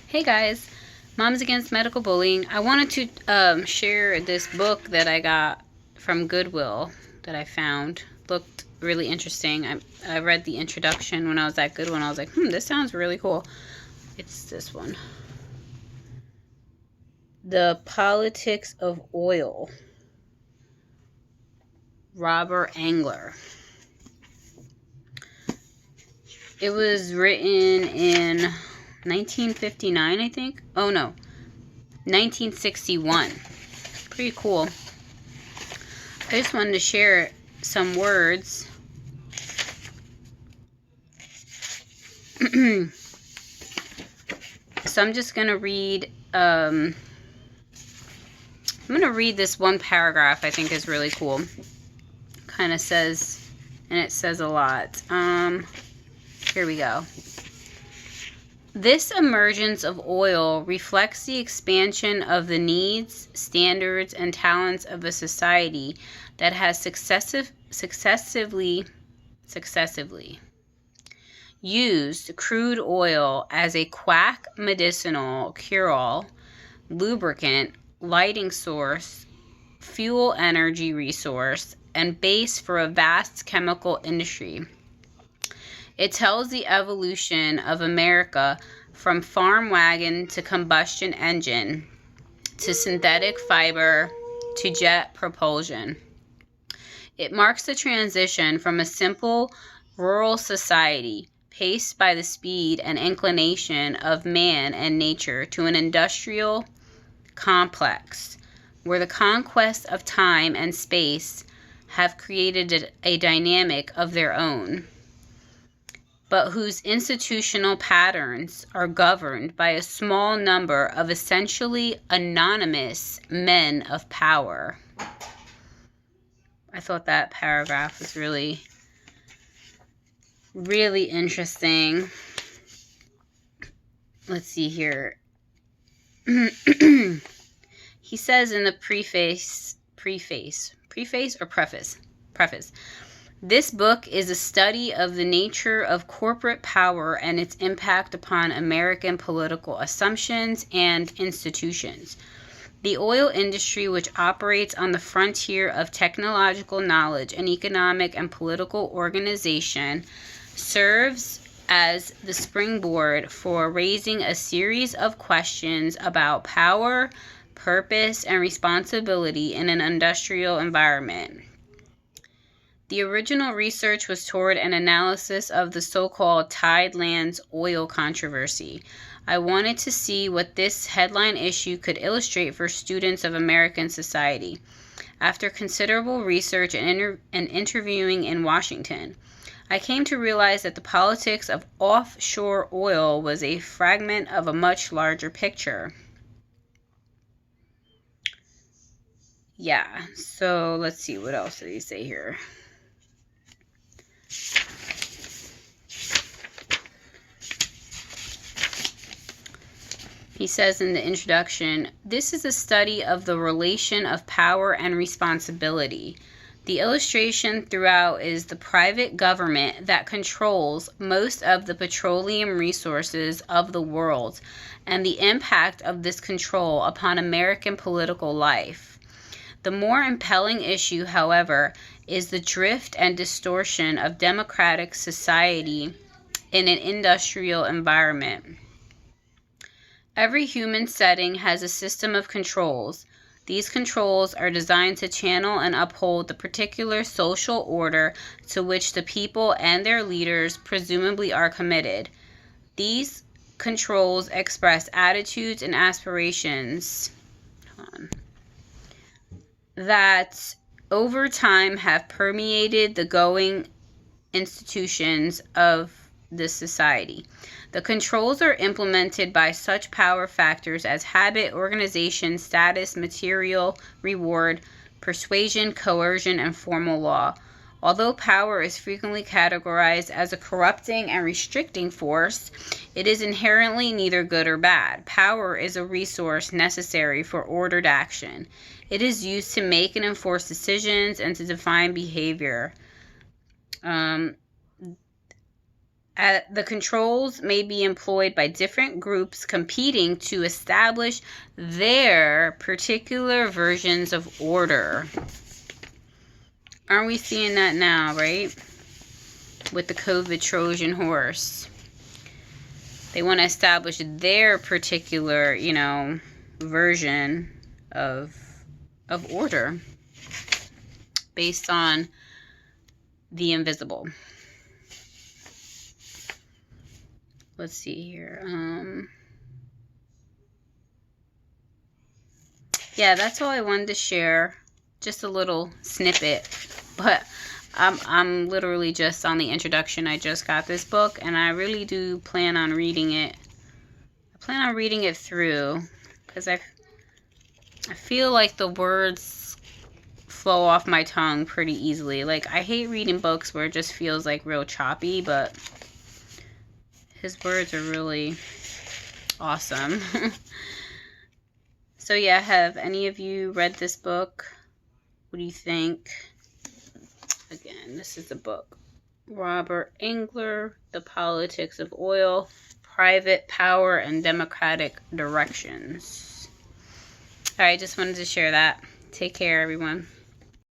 Hey guys, Moms Against Medical Bullying. I wanted to share this book that I got from Goodwill that I found. Looked really interesting. I read the introduction when I was at Goodwill and I was like, this sounds really cool. It's this one. The Politics of Oil. Robert Engler. It was written in 1959, I think. Oh no, 1961. Pretty cool. I just wanted to share some words. So I'm just going to read, I'm going to read this one paragraph I think is really cool. Kind of says, and it says a lot. Here we go. This emergence of oil reflects the expansion of the needs, standards, and talents of a society that has successively used crude oil as a quack medicinal cure-all, lubricant, lighting source, fuel energy resource, and base for a vast chemical industry. It tells the evolution of America from farm wagon to combustion engine to synthetic fiber to jet propulsion. It marks the transition from a simple rural society paced by the speed and inclination of man and nature to an industrial complex where the conquest of time and space have created a dynamic of their own, but whose institutional patterns are governed by a small number of essentially anonymous men of power. I thought that paragraph was really, really interesting. Let's see here. He says in the preface, this book is a study of the nature of corporate power and its impact upon American political assumptions and institutions. The oil industry, which operates on the frontier of technological knowledge and economic and political organization, serves as the springboard for raising a series of questions about power, purpose, and responsibility in an industrial environment. The original research was toward an analysis of the so-called Tidelands oil controversy. I wanted to see what this headline issue could illustrate for students of American society. After considerable research and interviewing in Washington, I came to realize that the politics of offshore oil was a fragment of a much larger picture. Yeah, so let's see, what else did he say here? He says in the introduction, this is a study of the relation of power and responsibility. The illustration throughout is the private government that controls most of the petroleum resources of the world and the impact of this control upon American political life. The more impelling issue, however, is the drift and distortion of democratic society in an industrial environment. Every human setting has a system of controls. These controls are designed to channel and uphold the particular social order to which the people and their leaders presumably are committed. These controls express attitudes and aspirations that over time have permeated the going institutions of this society. The controls are implemented by such power factors as habit, organization, status, material, reward, persuasion, coercion, and formal law. Although power is frequently categorized as a corrupting and restricting force, it is inherently neither good or bad. Power is a resource necessary for ordered action. It is used to make and enforce decisions and to define behavior. The controls may be employed by different groups competing to establish their particular versions of order. Aren't we seeing that now, right? With the COVID Trojan horse. They want to establish their particular, version of order based on the invisible. Let's see here. Yeah, that's all I wanted to share. Just a little snippet, but I'm literally just on the introduction. I just got this book, and I really do plan on reading it. I plan on reading it through because I feel like the words flow off my tongue pretty easily. Like, I hate reading books where it just feels like real choppy, but his words are really awesome. So yeah, have any of you read this book? What do you think? Again, this is the book. Robert Engler, The Politics of Oil, Private Power and Democratic Directions. Alright, just wanted to share that. Take care, everyone.